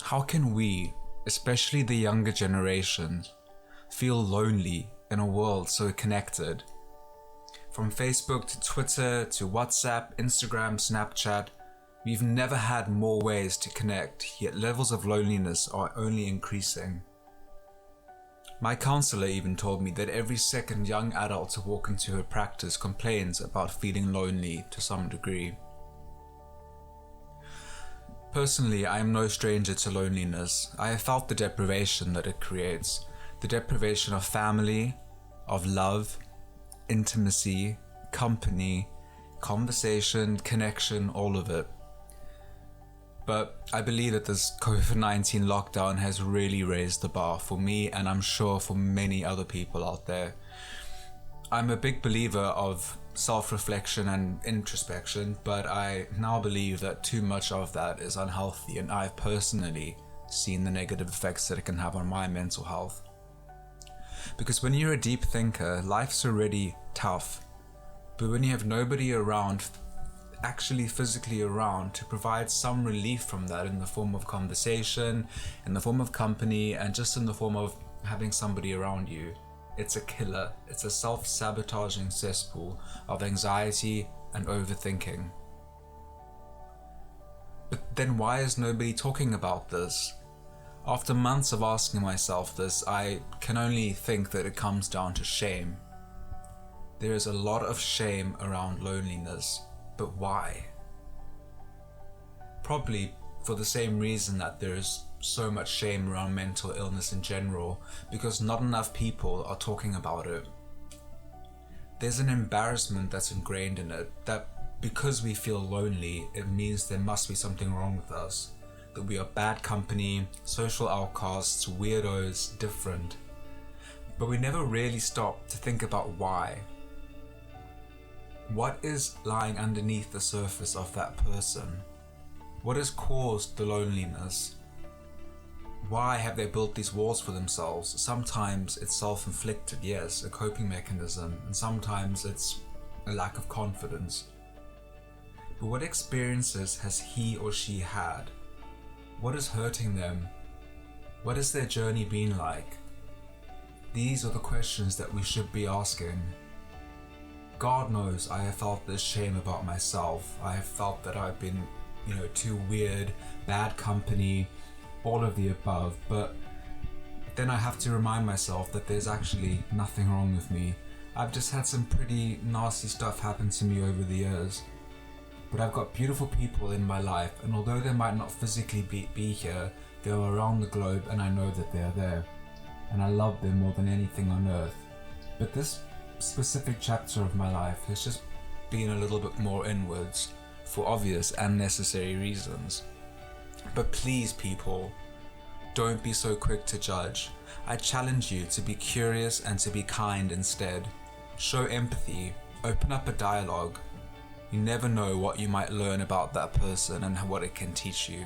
How can we, especially the younger generations, feel lonely in a world so connected? From Facebook to Twitter to WhatsApp, Instagram, Snapchat, we've never had more ways to connect, yet levels of loneliness are only increasing. My counselor even told me that every second young adult to walk into her practice complains about feeling lonely to some degree. Personally, I am no stranger to loneliness. I have felt the deprivation that it creates. The deprivation of family, of love, intimacy, company, conversation, connection, all of it. But I believe that this COVID-19 lockdown has really raised the bar for me, and I'm sure for many other people out there. I'm a big believer of self-reflection and introspection, but I now believe that too much of that is unhealthy, and I've personally seen the negative effects that it can have on my mental health. Because when you're a deep thinker, life's already tough, but when you have nobody around, actually physically around, to provide some relief from that in the form of conversation, in the form of company, and just in the form of having somebody around you, it's a killer. It's a self-sabotaging cesspool of anxiety and overthinking. But then why is nobody talking about this? After months of asking myself this, I can only think that it comes down to shame. There is a lot of shame around loneliness, but why? Probably for the same reason that there is so much shame around mental illness in general, because not enough people are talking about it. There's an embarrassment that's ingrained in it, that because we feel lonely, it means there must be something wrong with us, that we are bad company, social outcasts, weirdos, different. But we never really stop to think about why. What is lying underneath the surface of that person? What has caused the loneliness? Why have they built these walls for themselves? Sometimes it's self-inflicted, yes, a coping mechanism, and sometimes it's a lack of confidence. But what experiences has he or she had? What is hurting them? What has their journey been like? These are the questions that we should be asking. God knows I have felt this shame about myself. I have felt that I've been, too weird, bad company, all of the above, but then I have to remind myself that there's actually nothing wrong with me. I've just had some pretty nasty stuff happen to me over the years. But I've got beautiful people in my life, and although they might not physically be here, they're around the globe and I know that they're there. And I love them more than anything on earth. But this specific chapter of my life has just been a little bit more inwards, for obvious and necessary reasons. But please, people, don't be so quick to judge. I challenge you to be curious and to be kind instead. Show empathy, open up a dialogue. You never know what you might learn about that person and what it can teach you.